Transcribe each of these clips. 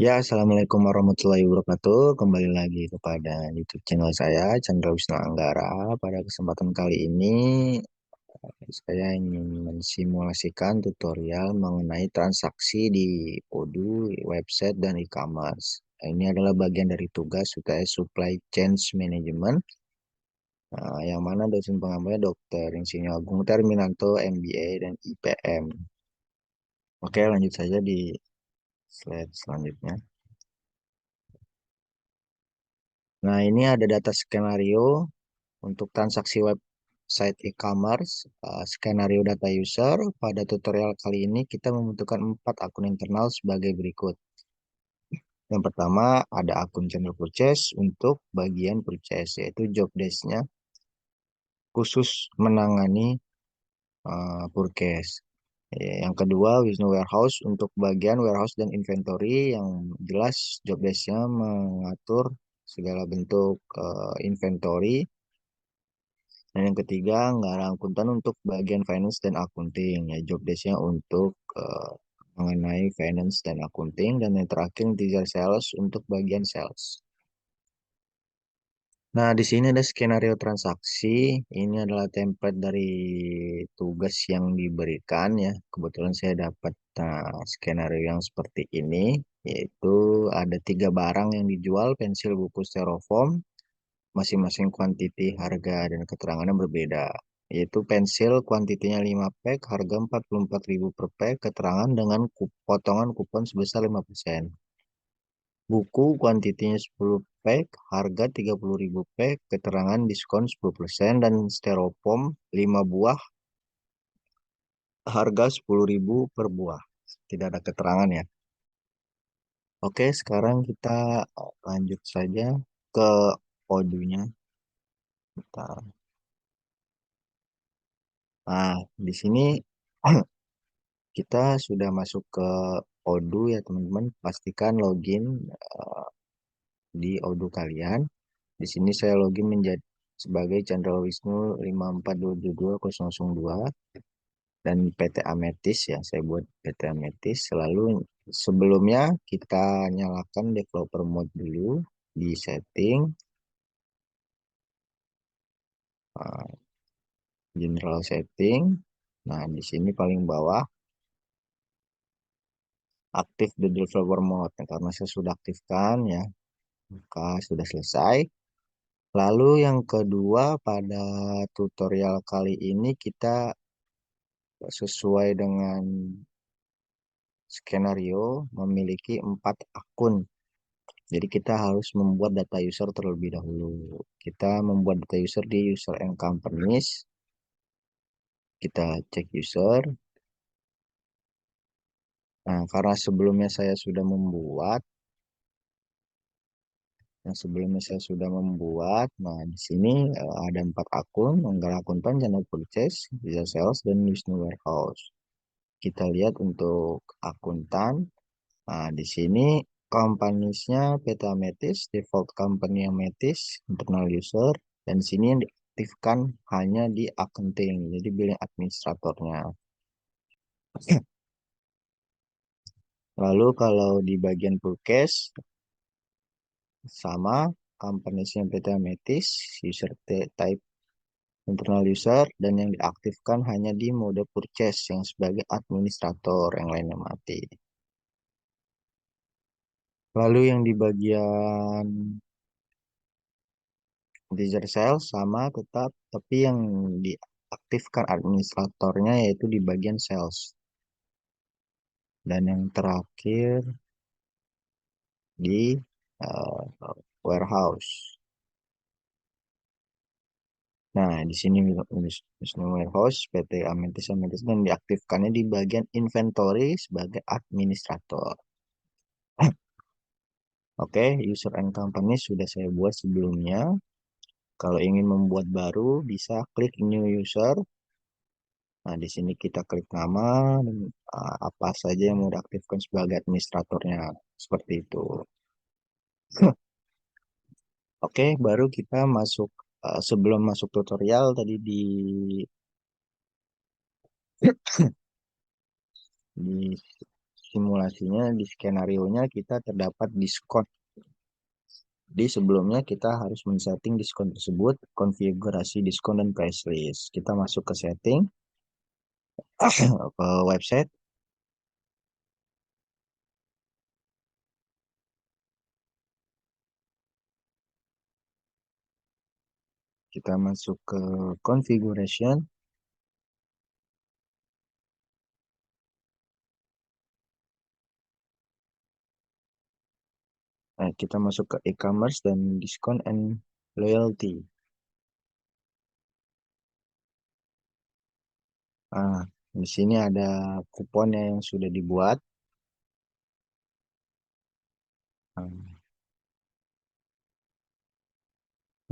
Ya, Assalamualaikum warahmatullahi wabarakatuh. Kembali lagi kepada YouTube channel saya, Chandra Wisnu Anggara. Pada kesempatan kali ini, saya ingin mensimulasikan tutorial mengenai transaksi di Odoo, website, dan e-commerce. Ini adalah bagian dari tugas UTS Supply Chain Management, yang mana dosen pengambilnya Dr. Insinyur Agung Terminanto, MBA, dan IPM. Oke, lanjut saja di slide selanjutnya. Nah, ini ada data skenario untuk transaksi website e-commerce, skenario data user. Pada tutorial kali ini kita membutuhkan 4 akun internal sebagai berikut. Yang pertama ada akun channel purchase untuk bagian purchase, yaitu job desk-nya khusus menangani purchase. Yang kedua, Wisnu Warehouse untuk bagian warehouse dan inventory yang jelas job desk-nya mengatur segala bentuk inventory. Dan yang ketiga, anggaran akuntan untuk bagian finance dan accounting. Ya, job desk-nya untuk mengenai finance dan accounting. Dan yang terakhir, teaser sales untuk bagian sales. Nah, di sini ada skenario transaksi. Ini adalah template dari tugas yang diberikan ya. Kebetulan saya dapat skenario yang seperti ini, yaitu ada 3 barang yang dijual, pensil, buku, styrofoam. Masing-masing kuantiti, harga, dan keterangannya berbeda. Yaitu pensil kuantitinya 5 pack, harga 44.000 per pack, keterangan dengan potongan kupon sebesar 5%. Buku kuantitinya 10 pack, harga 30.000 pack, keterangan diskon 10%, dan styrofoam 5 buah, harga 10.000 per buah. Tidak ada keterangan ya. Oke, sekarang kita lanjut saja ke Odoo-nya. Nah, di sini kita sudah masuk ke Odoo ya teman-teman. Pastikan login di Odoo kalian. Di sini saya login menjadi sebagai Chandra Wisnu 54222 dan PT Ametis ya. Saya buat PT Ametis. Lalu sebelumnya kita nyalakan developer mode dulu di setting, uh, general setting. Nah, di sini paling bawah aktif the developer mode. Nah, karena saya sudah aktifkan ya, maka sudah selesai. Lalu yang kedua, pada tutorial kali ini kita sesuai dengan skenario memiliki 4 akun. Jadi kita harus membuat data user terlebih dahulu. Kita membuat data user di user and companies. Kita cek user. Nah, karena sebelumnya saya sudah membuat, nah di sini ada 4 akun, Anggara Akuntan, Channel Purchase, Visa Sales, dan Wisnu Warehouse. Kita lihat untuk akuntan. Nah, di sini companies-nya PT Ametis, default company Ametis, internal user, dan di sini yang diaktifkan hanya di accounting, jadi billing administratornya. Lalu kalau di bagian purchase, sama companies-nya PT Ametis, user type internal user, dan yang diaktifkan hanya di mode purchase yang sebagai administrator, yang lainnya mati. Lalu yang di bagian Dealer sales sama tetap, tapi yang diaktifkan administratornya yaitu di bagian sales. Dan yang terakhir di warehouse. Nah, di sini misalnya warehouse, PT Amentis Amentis dan diaktifkannya di bagian inventory sebagai administrator. Oke, user and company sudah saya buat sebelumnya. Kalau ingin membuat baru, bisa klik new user. Nah, di sini kita klik nama dan apa saja yang mau diaktifkan sebagai administratornya. Seperti itu. Oke, baru kita masuk, sebelum masuk tutorial tadi di simulasinya di skenario-nya kita terdapat diskon. Di sebelumnya kita harus men-setting diskon tersebut, konfigurasi diskon dan price list. Kita masuk ke setting, ke website, kita masuk ke configuration, kita masuk ke e-commerce dan discount and loyalty. Nah, di sini ada kuponnya yang sudah dibuat.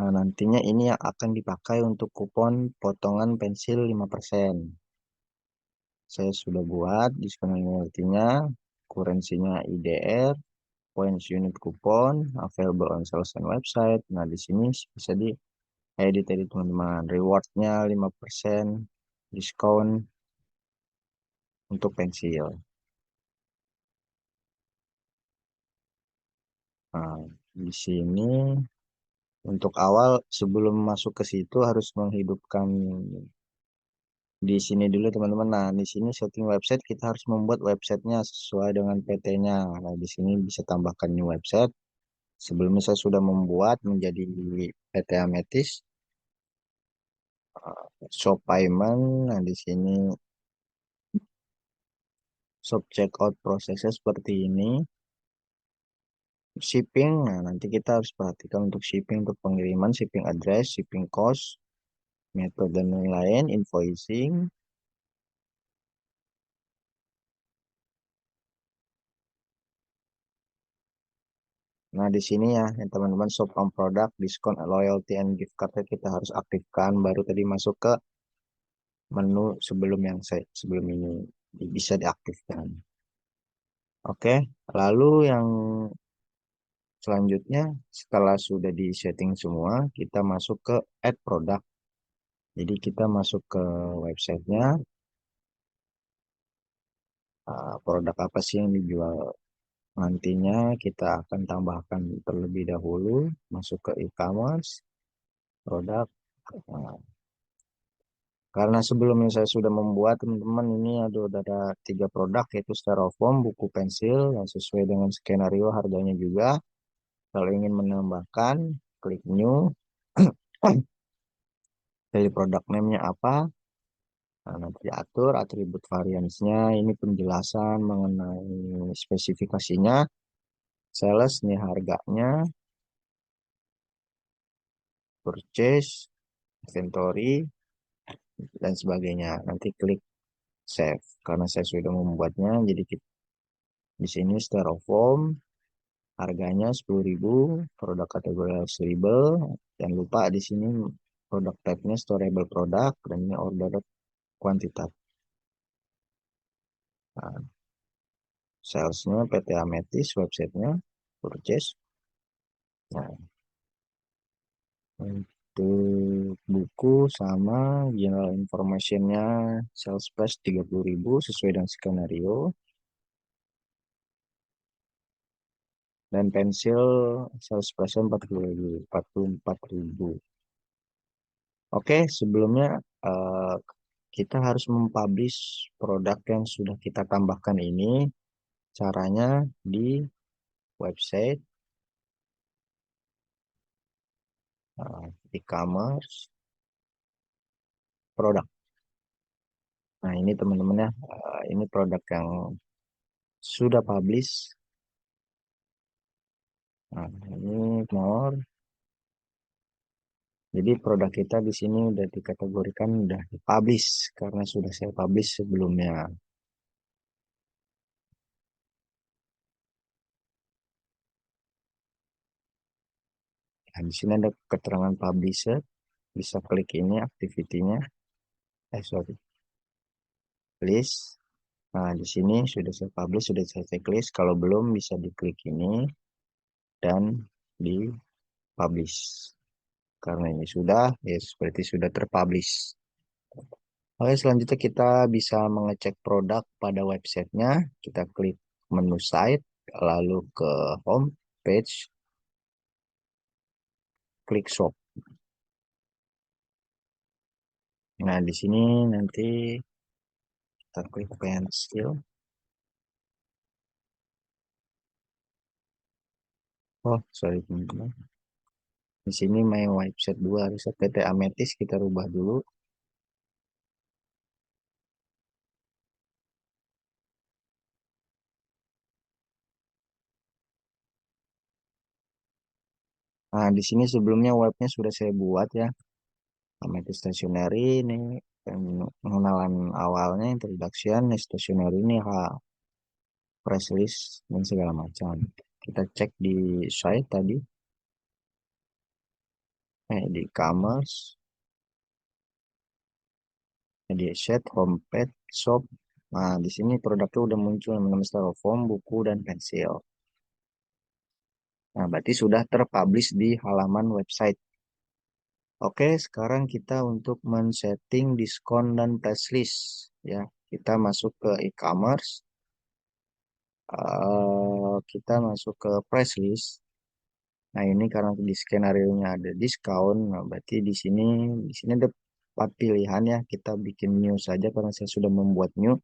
Nah, nantinya ini yang akan dipakai untuk kupon potongan pensil 5%. Saya sudah buat diskon loyalty-nya, kurensinya IDR, points unit kupon, available on sales and website. Nah, di sini bisa diedit tadi teman-teman. Reward-nya 5%, diskon untuk pensil. Nah, di sini untuk awal sebelum masuk ke situ harus menghidupkan di sini dulu teman-teman. Nah, di sini setting website kita harus membuat websitenya sesuai dengan PT-nya. Nah, di sini bisa tambahkan new website. Sebelumnya saya sudah membuat menjadi PT Ametis shop payment. Nah, di sini shop checkout prosesnya seperti ini. Shipping, nah nanti kita harus perhatikan untuk shipping, untuk pengiriman, shipping address, shipping cost, metode dan lain-lain, invoicing, nah, di sini ya, yang teman-teman shop on product, diskon, loyalty, and gift card kita harus aktifkan. Baru tadi masuk ke menu sebelum yang saya sebelum ini bisa diaktifkan. Oke, lalu yang selanjutnya setelah sudah di setting semua, kita masuk ke add product. Jadi kita masuk ke websitenya, produk apa sih yang dijual nantinya kita akan tambahkan terlebih dahulu, masuk ke e-commerce, produk. Nah, karena sebelumnya saya sudah membuat teman-teman ini ada 3 produk yaitu styrofoam, buku pensil yang sesuai dengan skenario harganya juga. Kalau ingin menambahkan, klik new, pilih produk name-nya apa. Nah, nanti atur atribut variansnya, ini penjelasan mengenai spesifikasinya, sales nih harganya, purchase, inventory, dan sebagainya. Nanti klik save. Karena saya sudah membuatnya, jadi di sini styrofoam, harganya 10.000, produk kategori label, dan lupa di sini produk type-nya storable product, dan ini order kuantitas. Nah, salesnya PT Ametis, websitenya, purchase. Nah, untuk buku sama general informationnya sales price 30.000 sesuai dengan skenario, dan pensil sales price 44.000. Oke, sebelumnya eh, kita harus mempublish produk yang sudah kita tambahkan ini. Caranya di website, e-commerce, produk. Nah, ini teman-teman ya, ini produk yang sudah publish. Nah, ini more. Jadi produk kita di sini udah dikategorikan udah publish karena sudah saya publish sebelumnya. Nah, di sini ada keterangan publisher, bisa klik ini activity-nya. Sorry, list. Nah, di sini sudah saya publish, sudah saya checklist. Kalau belum bisa diklik ini dan di publish. Karena ini sudah, ya seperti sudah terpublish. Oke, selanjutnya kita bisa mengecek produk pada websitenya. Kita klik menu site, lalu ke home page, klik shop. Nah, di sini nanti kita klik pensil. Oh, sorry teman-teman. Di sini my website 2 harusnya PT Ametis kita rubah dulu. Nah, di sini sebelumnya webnya sudah saya buat ya. Ametis Stationery ini pengenalan awalnya, introduction, stationery ini press list dan segala macam. Kita cek di site tadi, di e-commerce, di set, homepage, shop. Nah, di sini produknya udah muncul namanya styrofoam, buku, dan pensil. Nah, berarti sudah terpublish di halaman website. Oke, sekarang kita untuk men-setting diskon dan price list. Ya, kita masuk ke e-commerce. Kita masuk ke price list. Nah, ini karena di skenario-nya ada diskon, nah berarti di sini ada 4 pilihan ya. Kita bikin new saja karena saya sudah membuat new.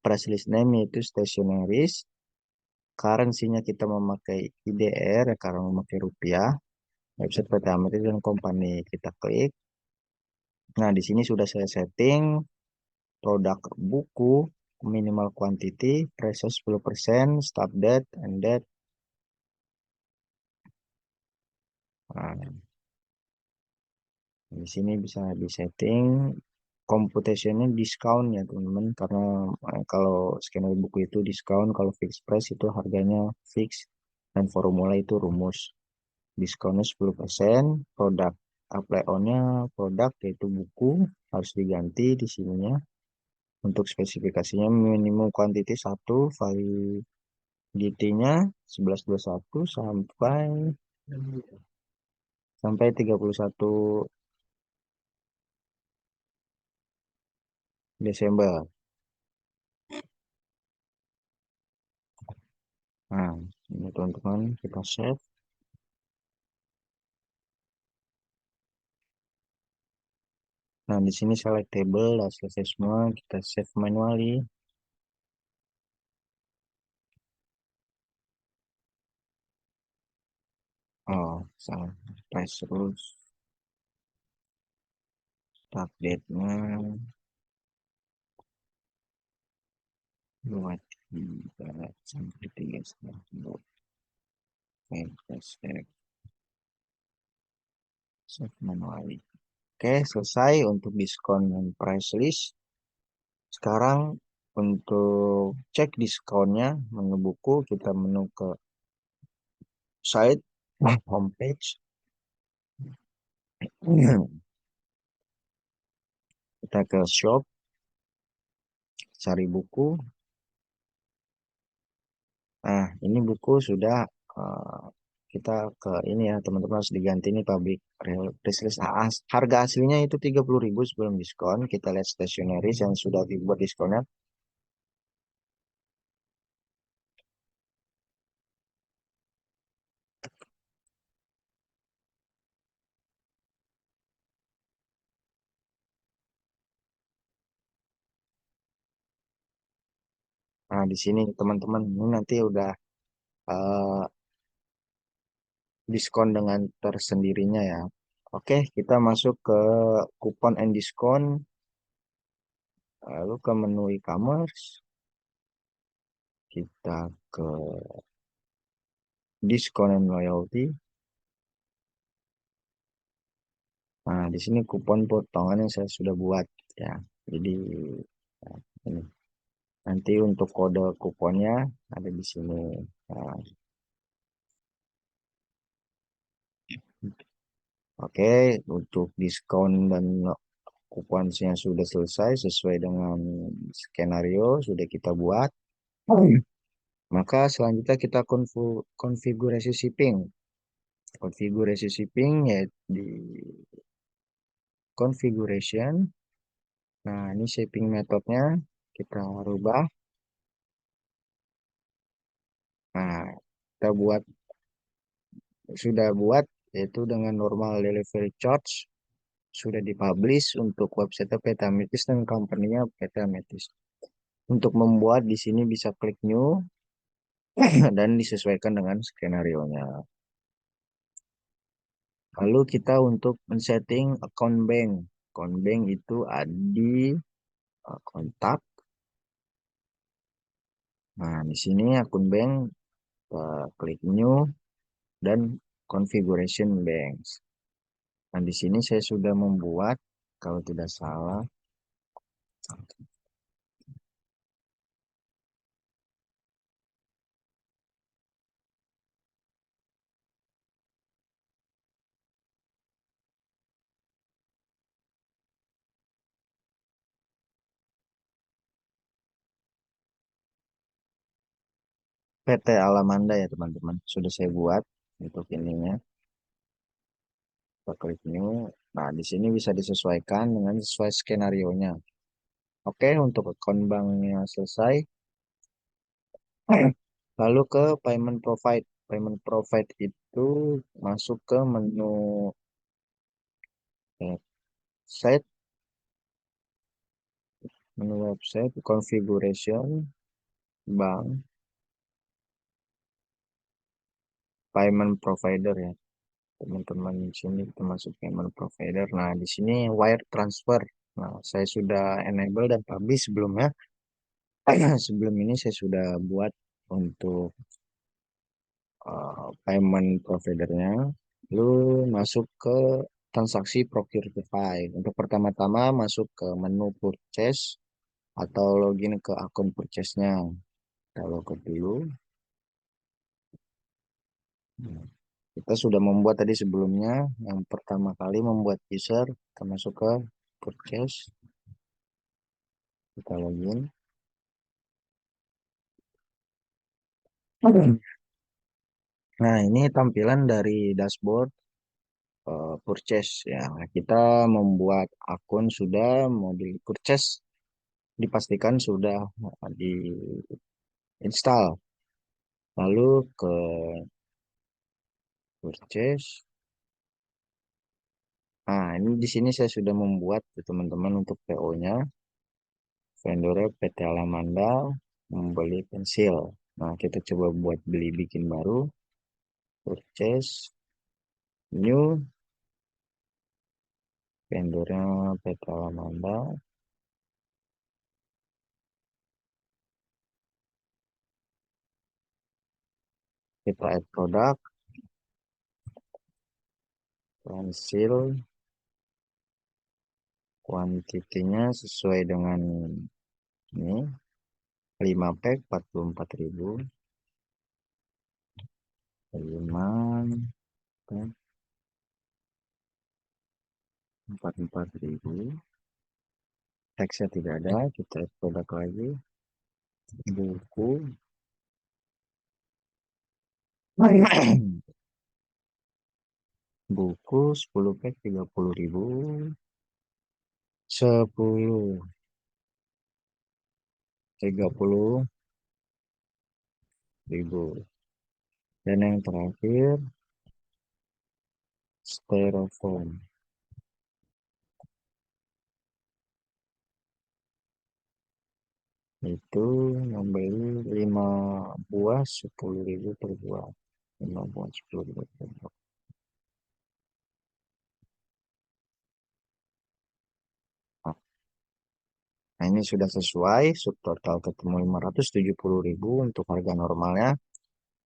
Price list name yaitu stationeries. Currency-nya kita memakai IDR ya, karena memakai rupiah. Website PT Ametis dan Company kita klik. Nah, di sini sudah saya setting produk buku minimal quantity, price 10%, start date, and date. Nah, di sini bisa disetting computationnya diskon ya teman-teman, karena kalau skenario buku itu diskon, kalau fixed price itu harganya fix, dan formula itu rumus. Diskonnya 10%, produk apply on-nya produk yaitu buku harus diganti di sininya. Untuk spesifikasinya minimum quantity 1, validity-nya 11/21 sampai 31 Desember. Nah, ini teman-teman kita save. Nah, di sini selectable dan selesai semua, kita save manually. Oh, salah. Press terus. Start date-nya 23 sampai 3 Oke, kita save manually. Oke, selesai untuk diskon dan price list. Sekarang untuk cek diskonnya, menu buku, kita menu ke site, homepage. Kita ke shop, cari buku. Nah, ini buku sudah eh, kita ke ini ya, teman-teman harus diganti ini public release. Harga aslinya itu 30.000 sebelum diskon. Kita lihat stationery yang sudah dibuat diskonnya. Nah, di sini teman-teman ini nanti udah eh, diskon dengan tersendirinya ya. Oke, kita masuk ke kupon and diskon, lalu ke menu e-commerce, kita ke diskon and loyalty. Nah, di sini kupon potongan yang saya sudah buat ya. Jadi nah, ini nanti untuk kode kuponnya ada di sini. Nah, oke, untuk diskon dan kuponnya sudah selesai sesuai dengan skenario sudah kita buat. Maka selanjutnya kita konfigurasi shipping. Konfigurasi shipping ya di configuration. Nah, ini shipping metodenya kita rubah. Nah, kita sudah buat yaitu dengan normal delivery charge sudah dipublish untuk website PT Amethyst dan company-nya PT Amethyst. Untuk membuat di sini bisa klik new dan disesuaikan dengan skenario-nya. Lalu kita untuk men-setting account bank. Account bank itu ada di kontak. Nah, di sini akun bank klik new dan configuration banks. Nah, di sini saya sudah membuat kalau tidak salah PT Alamanda ya teman-teman. Sudah saya buat untuk ininya. Kita klik new. Nah, di sini bisa disesuaikan dengan sesuai skenario-nya. Oke, untuk akun banknya selesai. Lalu ke payment provide. Payment provide itu masuk ke menu website, menu website, configuration, bank, payment provider ya. Teman-teman di sini kita masuk payment provider. Nah, di sini wire transfer. Nah, saya sudah enable dan publish sebelumnya. Sebelum ini saya sudah buat untuk payment providernya. Lalu masuk ke transaksi procure to pay. Untuk pertama-tama masuk ke menu purchase atau login ke akun purchase-nya. Kita login dulu. Nah, kita sudah membuat tadi sebelumnya. Yang pertama kali membuat user, kita masuk ke purchase, kita login. Nah, ini tampilan dari dashboard purchase ya. Kita membuat akun sudah mau di purchase dipastikan sudah diinstal. Lalu ke purchase. Nah, ini di sini saya sudah membuat ya, teman-teman untuk PO-nya. Vendornya PT Alamanda membeli pensil. Nah, kita coba buat beli bikin baru. Purchase new, vendornya PT Alamanda. Kita add produk pensil, kuantitinya sesuai dengan ini 5 pack 44.000, 5 pack 44.000. Teksnya tidak ada, kita add produk lagi. Buku buku 10 pack 30.000, 10 30.000. Dan yang terakhir styrofoam itu membeli 5 buah 10.000 per buah, 5 buah 10.000 per buah. Nah, ini sudah sesuai, subtotal ketemu 570.000 untuk harga normalnya.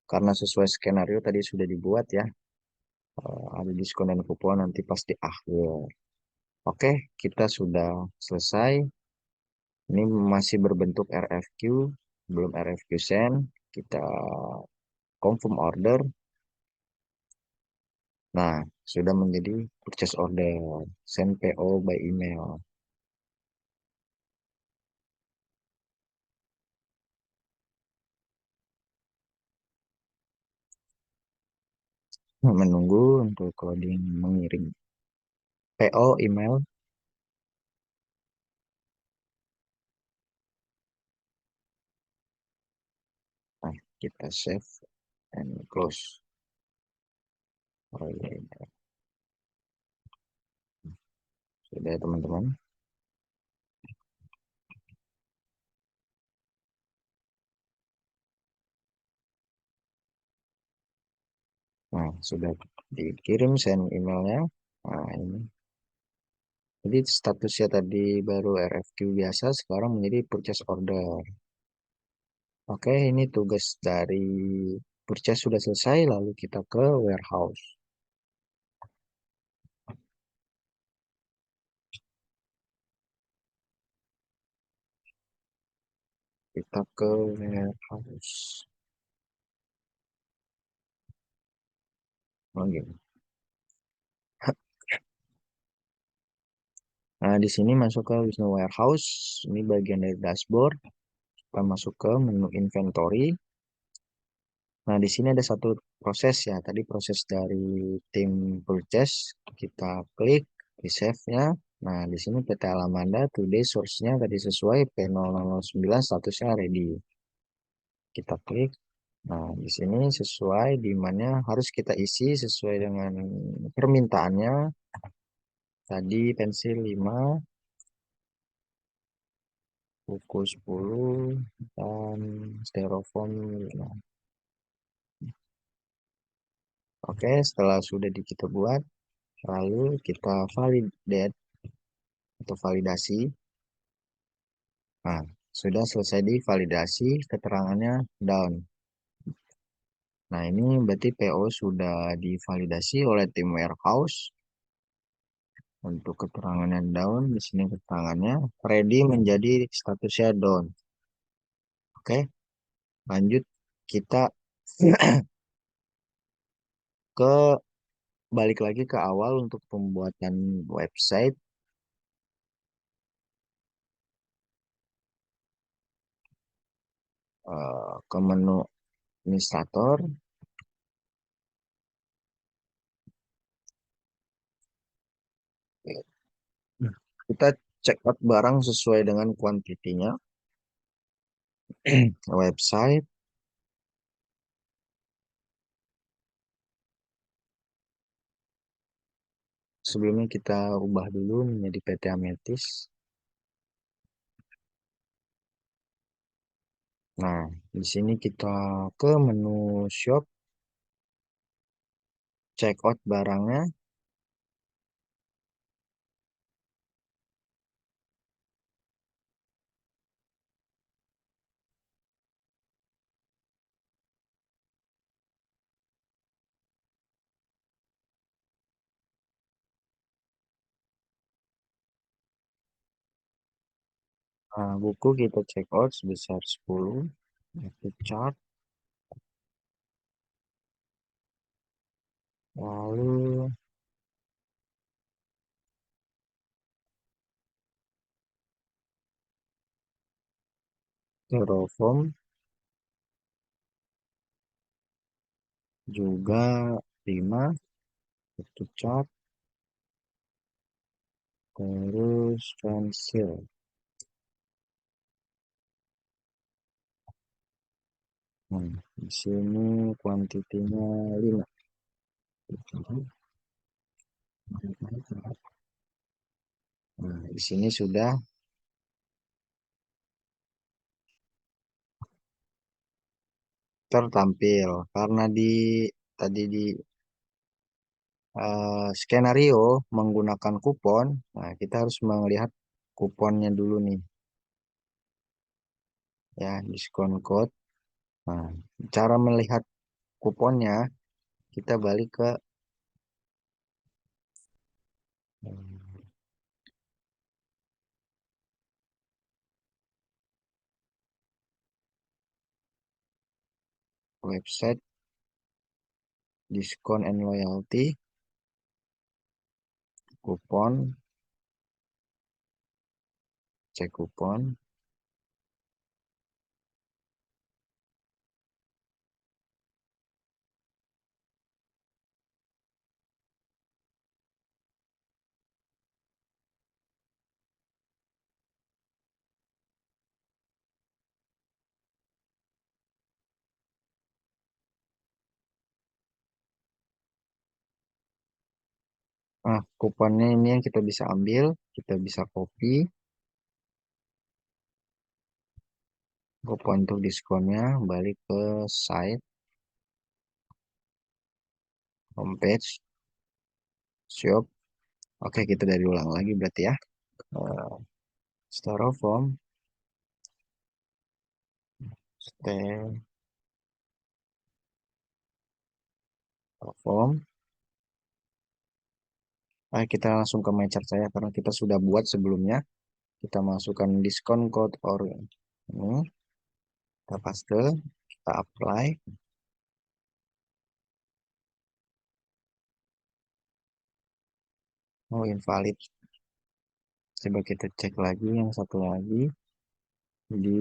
Karena sesuai skenario tadi sudah dibuat ya, ada diskon dan kupon nanti pasti akhir. Oke, kita sudah selesai. Ini masih berbentuk RFQ, belum RFQ send. Kita confirm order. Nah, sudah menjadi purchase order, send PO by email. Menunggu untuk loading mengirim PO email. Nah, Kita save and close. Oh iya, iya. Sudah ya, teman-teman. Nah, sudah dikirim send emailnya. Nah, ini. Jadi statusnya tadi baru RFQ biasa, sekarang menjadi purchase order. Oke, ini tugas dari purchase sudah selesai, lalu kita ke warehouse. Kita ke warehouse. Oh, gitu. Nah, di sini masuk ke Wisnu Warehouse. Ini bagian dari dashboard. Kita masuk ke menu inventory. Nah, di sini ada satu proses ya. Tadi proses dari tim purchase. Kita klik di save-nya. Nah, di sini PT Alamanda today source-nya tadi sesuai P0009 statusnya ready. Kita klik. Nah, di sini sesuai di mana harus kita isi sesuai dengan permintaannya. Tadi pensil 5, buku 10, dan styrofoam 5. Oke, setelah sudah kita buat, lalu kita validate atau validasi. Nah, sudah selesai divalidasi, keterangannya down. Nah, ini berarti PO sudah divalidasi oleh tim warehouse. Untuk keterangannya down, di sini keterangannya ready menjadi statusnya down. Oke, lanjut kita ke balik lagi ke awal untuk pembuatan website. Ke menu administrator. Kita check out barang sesuai dengan kuantitinya. Website. Sebelumnya kita ubah dulu menjadi PT Ametis. Nah, di sini kita ke menu shop, check out barangnya. Nah, buku kita check out sebesar 10. Itu chart. Lalu styrofoam juga 5. Itu chart. Terus pensil. Nah, di sini kuantitinya 5. Nah, di sini sudah tertampil karena di tadi di skenario menggunakan kupon. Nah, kita harus melihat kuponnya dulu nih ya, diskon code. Nah, cara melihat kuponnya kita balik ke hmm, website diskon and loyalty, kupon, cek kupon. Nah, kuponnya ini yang kita bisa ambil, kita bisa copy kupon untuk diskonnya, balik ke site, homepage, shop. Oke, kita dari ulang lagi berarti ya. Eh, Styrofoam, styrofoam. Kita langsung ke MyChart saya karena kita sudah buat sebelumnya. Kita masukkan diskon code or ini, kita paste, kita apply. Oh, invalid. Coba kita cek lagi yang satu lagi di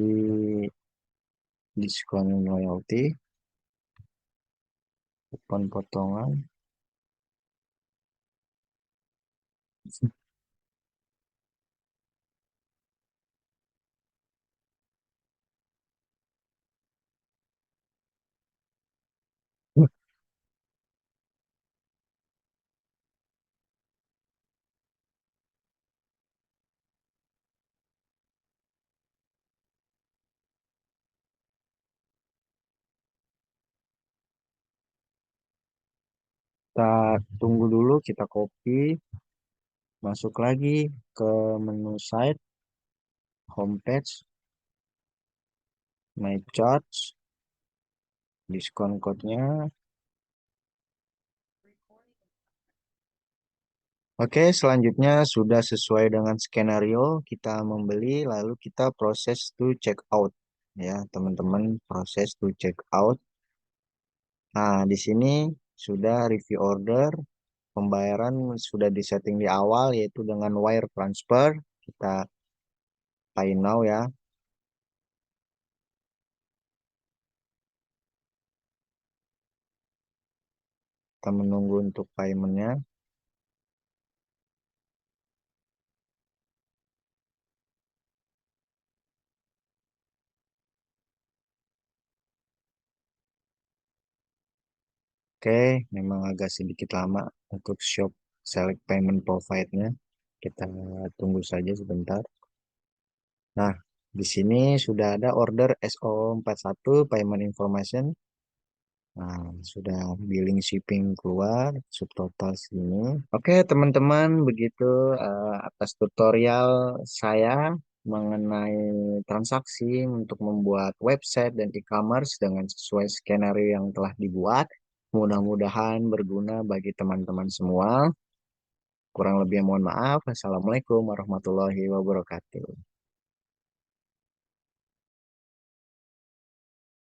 diskon loyalty, kupon potongan. Kita tunggu dulu, kita copy, masuk lagi ke menu site, homepage, my charts, diskon code-nya. Oke, selanjutnya sudah sesuai dengan skenario, kita membeli, lalu kita proses to check out. Ya, teman-teman, proses to check out. Nah, di sini sudah review order, pembayaran sudah disetting di awal, yaitu dengan wire transfer. Kita pay now ya, kita menunggu untuk paymentnya. Oke, memang agak sedikit lama untuk shop select payment provide-nya. Kita tunggu saja sebentar. Nah, di sini sudah ada order SO41 payment information. Nah, sudah billing shipping keluar, subtotal sini. Oke, teman-teman, begitu atas tutorial saya mengenai transaksi untuk membuat website dan e-commerce dengan sesuai skenario yang telah dibuat. Mudah-mudahan berguna bagi teman-teman semua. Kurang lebih mohon maaf. Assalamualaikum warahmatullahi wabarakatuh.